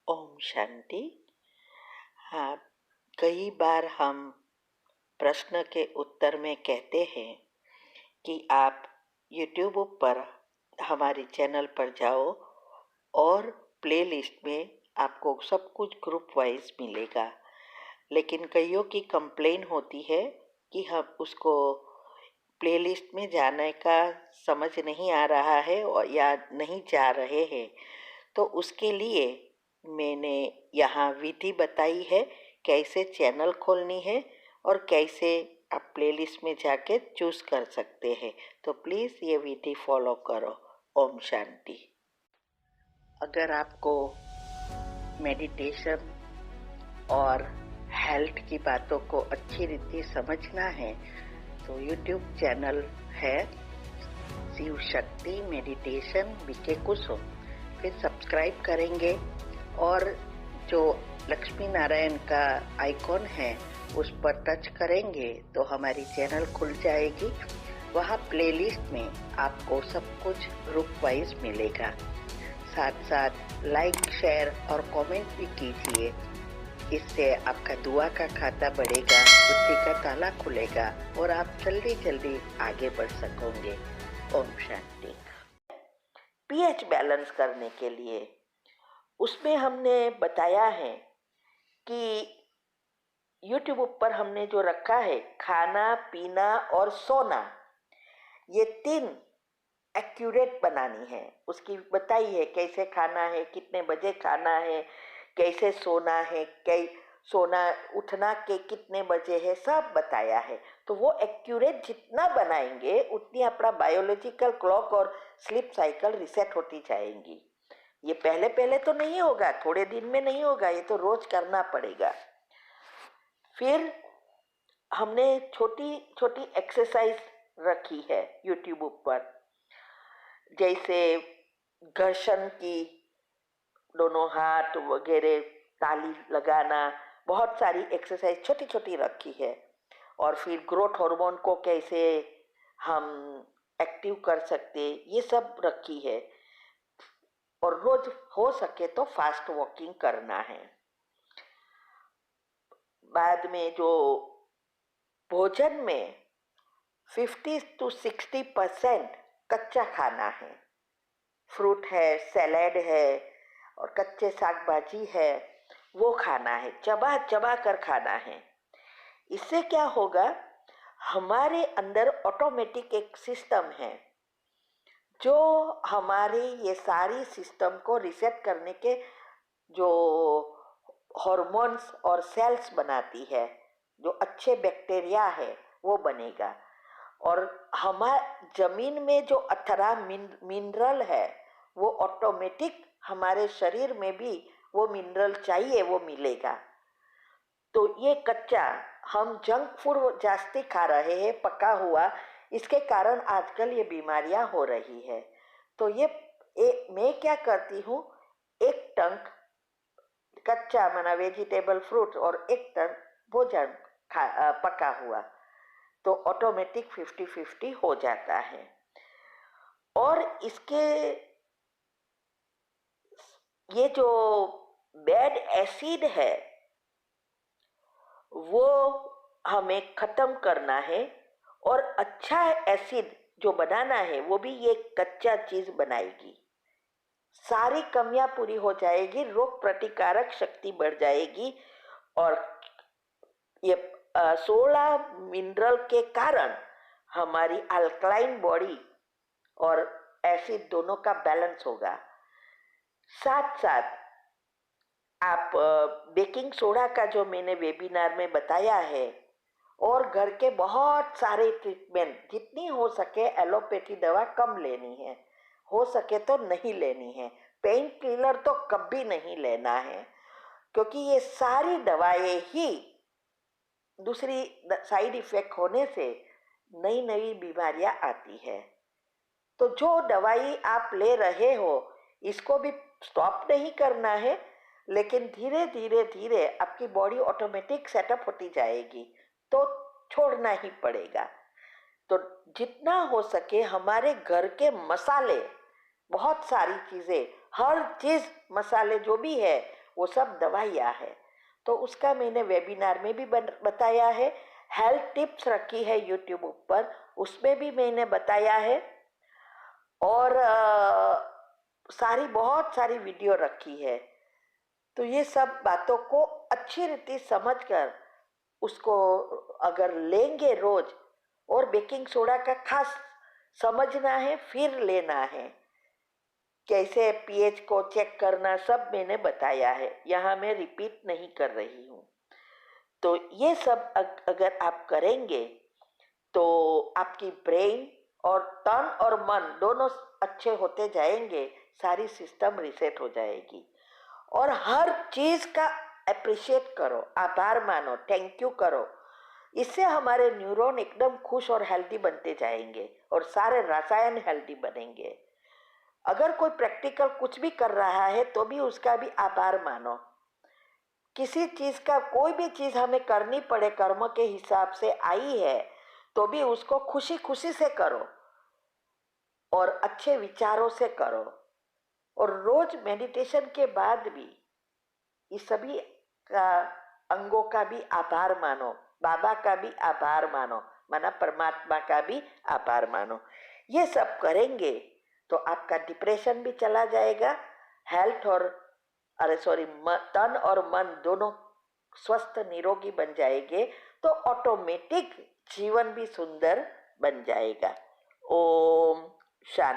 ओम शांति। हाँ, कई बार हम प्रश्न के उत्तर में कहते हैं कि आप YouTube पर हमारे चैनल पर जाओ और प्लेलिस्ट में आपको सब कुछ ग्रुप वाइज मिलेगा। लेकिन कईयों की कंप्लेन होती है कि हम उसको प्लेलिस्ट में जाने का समझ नहीं आ रहा है और या नहीं जा रहे हैं। तो उसके लिए मैंने यहाँ विधि बताई है कैसे चैनल खोलनी है और कैसे आप प्लेलिस्ट में जाके चूज कर सकते हैं। तो प्लीज़ ये विधि फॉलो करो। ओम शांति। अगर आपको मेडिटेशन और हेल्थ की बातों को अच्छी रीति समझना है तो यूट्यूब चैनल है शिव शक्ति मेडिटेशन बीके कुसुम, फिर सब्सक्राइब करेंगे और जो लक्ष्मी नारायण का आइकॉन है उस पर टच करेंगे तो हमारी चैनल खुल जाएगी। वहाँ प्लेलिस्ट में आपको सब कुछ ग्रुप वाइज मिलेगा। साथ साथ लाइक शेयर और कमेंट भी कीजिए। इससे आपका दुआ का खाता बढ़ेगा, बुद्धि का ताला खुलेगा और आप जल्दी जल्दी आगे बढ़ सकोगे। ओम शांति। पीएच बैलेंस करने के लिए उसमें हमने बताया है कि YouTube पर हमने जो रखा है खाना पीना और सोना, ये 3 एक्यूरेट बनानी है। उसकी बताई है कैसे खाना है, कितने बजे खाना है, कैसे सोना है, सोना उठना के कितने बजे है, सब बताया है। तो वो एक्यूरेट जितना बनाएंगे उतनी अपना बायोलॉजिकल क्लॉक और स्लीप साइकिल रिसेट होती जाएंगी। ये पहले पहले तो नहीं होगा, थोड़े दिन में नहीं होगा, ये तो रोज करना पड़ेगा। फिर हमने छोटी छोटी एक्सरसाइज रखी है YouTube पर, जैसे घर्षण की, दोनों हाथ वगैरह, ताली लगाना, बहुत सारी एक्सरसाइज छोटी छोटी रखी है। और फिर ग्रोथ हार्मोन को कैसे हम एक्टिव कर सकते, ये सब रखी है। और रोज हो सके तो फास्ट वॉकिंग करना है। बाद में जो भोजन में 50 to 60% कच्चा खाना है, फ्रूट है, सैलेड है और कच्चे साग भाजी है, वो खाना है, चबा चबा कर खाना है। इससे क्या होगा, हमारे अंदर ऑटोमेटिक एक सिस्टम है जो हमारी ये सारी सिस्टम को रीसेट करने के जो हार्मोन्स और सेल्स बनाती है, जो अच्छे बैक्टीरिया है वो बनेगा। और हमारे जमीन में जो 18 मिनरल है वो ऑटोमेटिक हमारे शरीर में भी वो मिनरल चाहिए वो मिलेगा। तो ये कच्चा हम जंक फूड जास्ती खा रहे हैं, पका हुआ, इसके कारण आजकल ये बीमारियां हो रही है। तो मैं क्या करती हूँ, एक टंक कच्चा माना वेजिटेबल फ्रूट और एक टन भोजन पका हुआ, तो ऑटोमेटिक 50-50 हो जाता है। और इसके ये जो बैड एसिड है वो हमें खत्म करना है और अच्छा एसिड जो बनाना है वो भी ये कच्चा चीज बनाएगी। सारी कमियां पूरी हो जाएगी, रोग प्रतिकारक शक्ति बढ़ जाएगी और ये 16 मिनरल के कारण हमारी अल्कलाइन बॉडी और एसिड दोनों का बैलेंस होगा। साथ साथ आप बेकिंग सोडा का जो मैंने वेबिनार में बताया है, और घर के बहुत सारे ट्रीटमेंट, जितनी हो सके एलोपैथी दवा कम लेनी है, हो सके तो नहीं लेनी है। पेन किलर तो कभी नहीं लेना है, क्योंकि ये सारी दवाएं ही दूसरी साइड इफेक्ट होने से नई नई बीमारियां आती है। तो जो दवाई आप ले रहे हो इसको भी स्टॉप नहीं करना है, लेकिन धीरे धीरे धीरे आपकी बॉडी ऑटोमेटिक सेटअप होती जाएगी, तो छोड़ना ही पड़ेगा। तो जितना हो सके हमारे घर के मसाले, बहुत सारी चीजें, हर चीज मसाले जो भी है वो सब दवाइयाँ है। तो उसका मैंने वेबिनार में भी बताया है, हेल्थ टिप्स रखी है यूट्यूब पर, उसमें भी मैंने बताया है, और बहुत सारी वीडियो रखी है। तो ये सब बातों को अच्छी रीति समझकर उसको अगर लेंगे रोज, और बेकिंग सोडा का खास समझना है, फिर लेना है, कैसे पीएच को चेक करना, सब मैंने बताया है, यहाँ मैं रिपीट नहीं कर रही हूँ। तो ये सब अगर आप करेंगे तो आपकी ब्रेन और तन और मन दोनों अच्छे होते जाएंगे, सारी सिस्टम रिसेट हो जाएगी। और हर चीज का अप्रिशिएट करो, आभार मानो, थैंक यू करो। इससे हमारे न्यूरॉन एकदम खुश और हेल्दी बनते जाएंगे और सारे रसायन हेल्दी बनेंगे। अगर कोई प्रैक्टिकल कुछ भी कर रहा है तो भी उसका भी आभार मानो। किसी चीज का, कोई भी चीज हमें करनी पड़े कर्म के हिसाब से आई है तो भी उसको खुशी खुशी से करो और अच्छे विचारों से करो। और रोज मेडिटेशन के बाद भी इस सभी का अंगों का भी आभार मानो, बाबा का भी आभार मानो, माना परमात्मा का भी आभार मानो। ये सब करेंगे तो आपका डिप्रेशन भी चला जाएगा, हेल्थ और तन और मन दोनों स्वस्थ निरोगी बन जाएंगे, तो ऑटोमेटिक जीवन भी सुंदर बन जाएगा। ओम शांति।